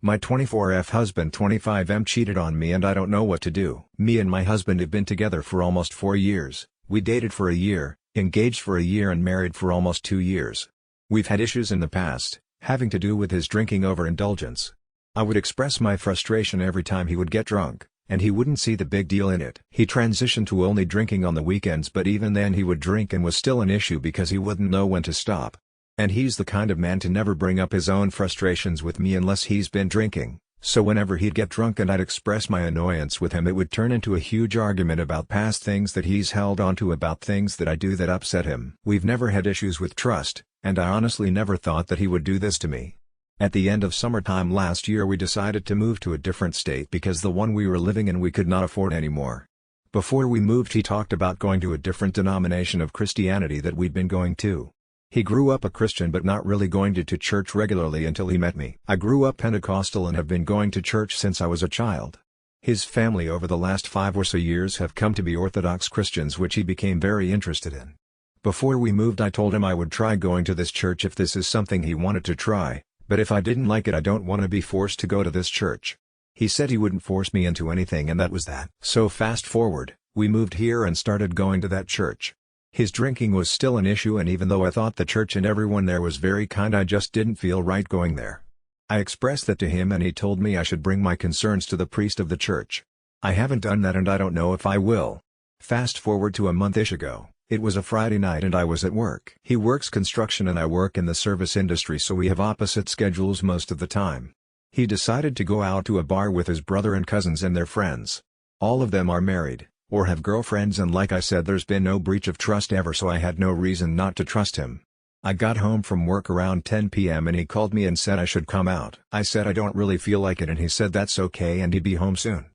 My 24F husband 25M cheated on me and I don't know what to do. Me and my husband have been together for almost 4 years, we dated for a year, engaged for a year and married for almost 2 years. We've had issues in the past, having to do with his drinking overindulgence. I would express my frustration every time he would get drunk, and he wouldn't see the big deal in it. He transitioned to only drinking on the weekends, but even then he would drink and was still an issue because he wouldn't know when to stop. And he's the kind of man to never bring up his own frustrations with me unless he's been drinking, so whenever he'd get drunk and I'd express my annoyance with him, it would turn into a huge argument about past things that he's held onto, about things that I do that upset him. We've never had issues with trust, and I honestly never thought that he would do this to me. At the end of summertime last year we decided to move to a different state because the one we were living in we could not afford anymore. Before we moved he talked about going to a different denomination of Christianity that we'd been going to. He grew up a Christian but not really going to church regularly until he met me. I grew up Pentecostal and have been going to church since I was a child. His family over the last 5 or so years have come to be Orthodox Christians, which he became very interested in. Before we moved I told him I would try going to this church if this is something he wanted to try, but if I didn't like it I don't want to be forced to go to this church. He said he wouldn't force me into anything and that was that. So fast forward, we moved here and started going to that church. His drinking was still an issue, and even though I thought the church and everyone there was very kind, I just didn't feel right going there. I expressed that to him and he told me I should bring my concerns to the priest of the church. I haven't done that and I don't know if I will. Fast forward to a month-ish ago, it was a Friday night and I was at work. He works construction and I work in the service industry, so we have opposite schedules most of the time. He decided to go out to a bar with his brother and cousins and their friends. All of them are married, or have girlfriends, and like I said, there's been no breach of trust ever, so I had no reason not to trust him. I got home from work around 10 p.m. and he called me and said I should come out. I said I don't really feel like it and he said that's okay and he'd be home soon.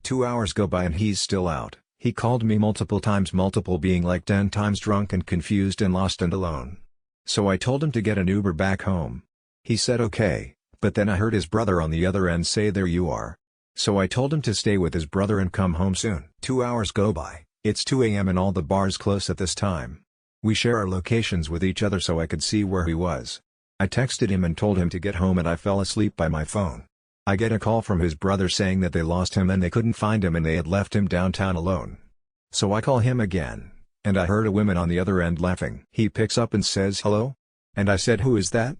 2 hours go by and he's still out. He called me multiple times, multiple being like 10 times, drunk and confused and lost and alone. So I told him to get an Uber back home. He said okay, but then I heard his brother on the other end say there you are. So I told him to stay with his brother and come home soon. 2 hours go by, it's 2 a.m. and all the bars close at this time. We share our locations with each other so I could see where he was. I texted him and told him to get home and I fell asleep by my phone. I get a call from his brother saying that they lost him and they couldn't find him and they had left him downtown alone. So I call him again, and I heard a woman on the other end laughing. He picks up and says hello? And I said who is that?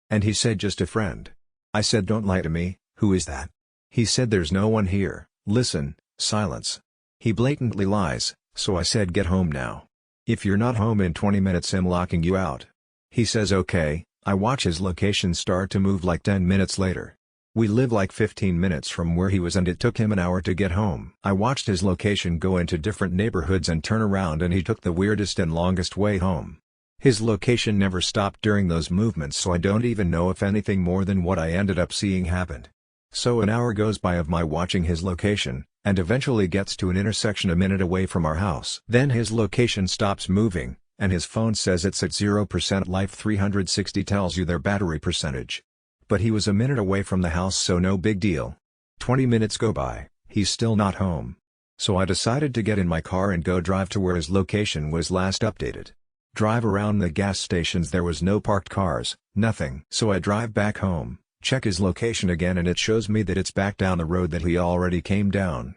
And he said just a friend. I said don't lie to me, who is that? He said there's no one here. Listen, silence. He blatantly lies, so I said get home now. If you're not home in 20 minutes I'm locking you out. He says okay. I watch his location start to move like 10 minutes later. We live like 15 minutes from where he was and it took him an hour to get home. I watched his location go into different neighborhoods and turn around and he took the weirdest and longest way home. His location never stopped during those movements, so I don't even know if anything more than what I ended up seeing happened. So an hour goes by of my watching his location, and eventually gets to an intersection a minute away from our house. Then his location stops moving, and his phone says it's at 0%. Life 360 tells you their battery percentage. But he was a minute away from the house, so no big deal. 20 minutes go by, he's still not home. So I decided to get in my car and go drive to where his location was last updated. Drive around the gas stations, there was no parked cars, nothing. So I drive back home. Check his location again and it shows me that it's back down the road that he already came down.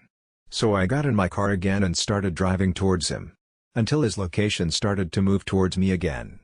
So I got in my car again and started driving towards him. Until his location started to move towards me again.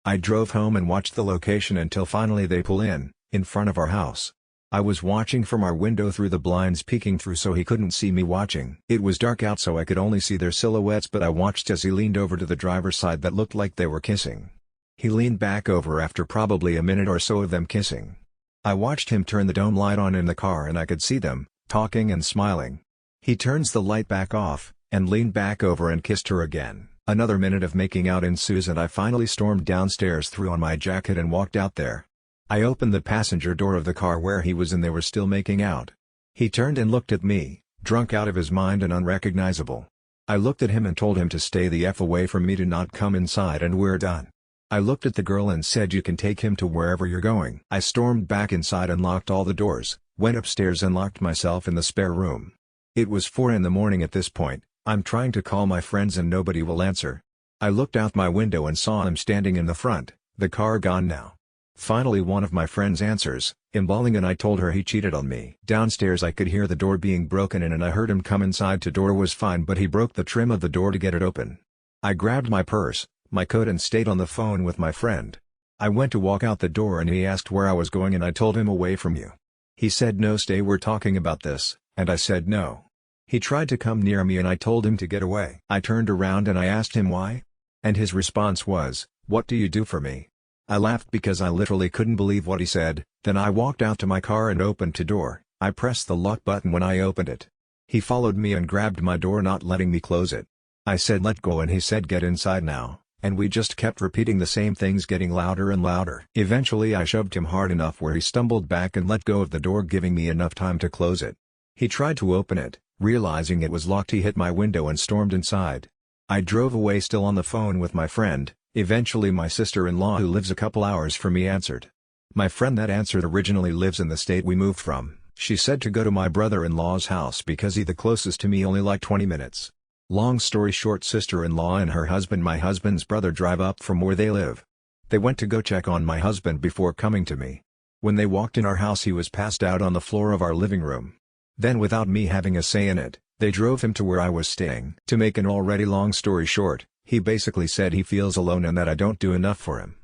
I drove home and watched the location until finally they pull in front of our house. I was watching from our window through the blinds peeking through so he couldn't see me watching. It was dark out so I could only see their silhouettes, but I watched as he leaned over to the driver's side that looked like they were kissing. He leaned back over after probably a minute or so of them kissing. I watched him turn the dome light on in the car and I could see them, talking and smiling. He turns the light back off, and leaned back over and kissed her again. Another minute of making out ensues and I finally stormed downstairs, threw on my jacket and walked out there. I opened the passenger door of the car where he was and they were still making out. He turned and looked at me, drunk out of his mind and unrecognizable. I looked at him and told him to stay the F away from me, to not come inside, and we're done. I looked at the girl and said you can take him to wherever you're going. I stormed back inside and locked all the doors, went upstairs and locked myself in the spare room. It was 4 in the morning at this point. I'm trying to call my friends and nobody will answer. I looked out my window and saw him standing in the front, the car gone now. Finally one of my friends answers, bawling, and I told her he cheated on me. Downstairs I could hear the door being broken in and I heard him come inside. The door was fine but he broke the trim of the door to get it open. I grabbed my purse, my coat and stayed on the phone with my friend. I went to walk out the door and he asked where I was going and I told him away from you. He said no, stay, we're talking about this, and I said no. He tried to come near me and I told him to get away. I turned around and I asked him why. And his response was, "What do you do for me?" I laughed because I literally couldn't believe what he said. Then I walked out to my car and opened the door. I pressed the lock button when I opened it. He followed me and grabbed my door, not letting me close it. I said let go and he said get inside now, and we just kept repeating the same things, getting louder and louder. Eventually I shoved him hard enough where he stumbled back and let go of the door, giving me enough time to close it. He tried to open it. Realizing it was locked, he hit my window and stormed inside. I drove away still on the phone with my friend. Eventually my sister-in-law, who lives a couple hours from me, answered. My friend that answered originally lives in the state we moved from. She said to go to my brother-in-law's house because he's the closest to me, only like 20 minutes. Long story short, sister-in-law and her husband, my husband's brother, drive up from where they live. They went to go check on my husband before coming to me. When they walked in our house, he was passed out on the floor of our living room. Then, without me having a say in it, they drove him to where I was staying. To make an already long story short, he basically said he feels alone and that I don't do enough for him.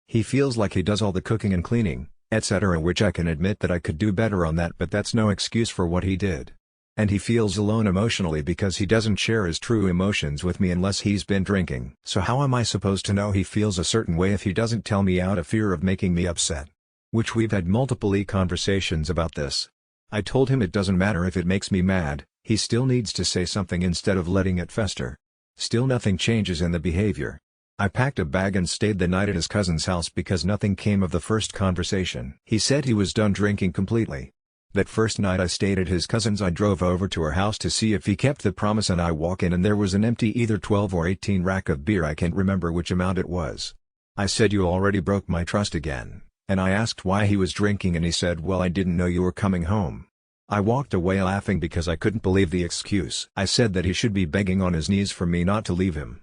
He feels like he does all the cooking and cleaning, etc., which I can admit that I could do better on that, but that's no excuse for what he did. And he feels alone emotionally because he doesn't share his true emotions with me unless he's been drinking. So how am I supposed to know he feels a certain way if he doesn't tell me out of fear of making me upset? Which we've had multiple conversations about this. I told him it doesn't matter if it makes me mad, he still needs to say something instead of letting it fester. Still nothing changes in the behavior. I packed a bag and stayed the night at his cousin's house because nothing came of the first conversation. He said he was done drinking completely. That first night I stayed at his cousin's, I drove over to her house to see if he kept the promise, and I walk in and there was an empty either 12 or 18 rack of beer, I can't remember which amount it was. I said you already broke my trust again. And I asked why he was drinking and he said, well, I didn't know you were coming home. I walked away laughing because I couldn't believe the excuse. I said that he should be begging on his knees for me not to leave him.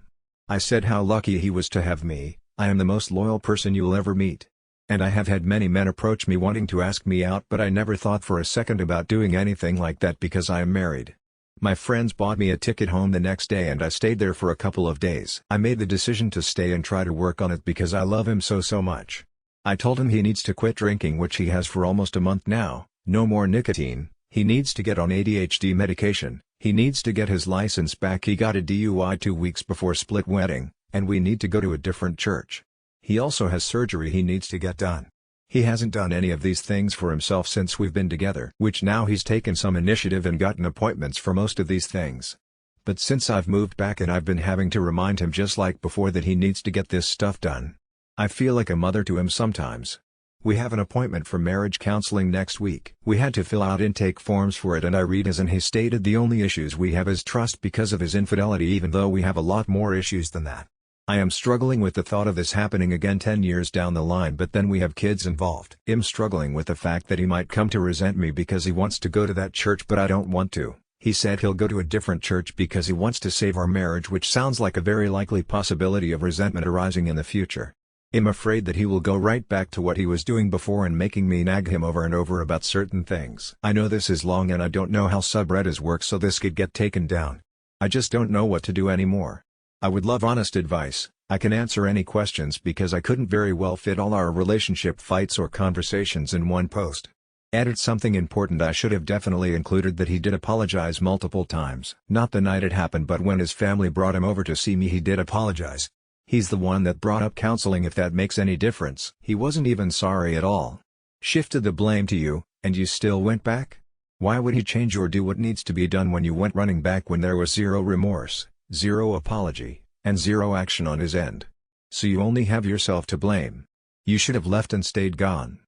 I said how lucky he was to have me. I am the most loyal person you'll ever meet. And I have had many men approach me wanting to ask me out, but I never thought for a second about doing anything like that because I am married. My friends bought me a ticket home the next day and I stayed there for a couple of days. I made the decision to stay and try to work on it because I love him so much. I told him he needs to quit drinking, which he has for almost a month now, no more nicotine, he needs to get on ADHD medication, he needs to get his license back, he got a DUI 2 weeks before split wedding, and we need to go to a different church. He also has surgery he needs to get done. He hasn't done any of these things for himself since we've been together, which now he's taken some initiative and gotten appointments for most of these things. But since I've moved back and I've been having to remind him just like before that he needs to get this stuff done. I feel like a mother to him sometimes. We have an appointment for marriage counseling next week. We had to fill out intake forms for it and I read his, and he stated the only issues we have is trust because of his infidelity, even though we have a lot more issues than that. I am struggling with the thought of this happening again 10 years down the line, but then we have kids involved. I'm struggling with the fact that he might come to resent me because he wants to go to that church but I don't want to. He said he'll go to a different church because he wants to save our marriage, which sounds like a very likely possibility of resentment arising in the future. I'm afraid that he will go right back to what he was doing before and making me nag him over and over about certain things. I know this is long and I don't know how subreddits work, so this could get taken down. I just don't know what to do anymore. I would love honest advice. I can answer any questions because I couldn't very well fit all our relationship fights or conversations in one post. Added something important I should have definitely included, that he did apologize multiple times. Not the night it happened, but when his family brought him over to see me he did apologize. He's the one that brought up counseling, if that makes any difference. He wasn't even sorry at all. Shifted the blame to you, and you still went back? Why would he change or do what needs to be done when you went running back when there was zero remorse, zero apology, and zero action on his end? So you only have yourself to blame. You should have left and stayed gone.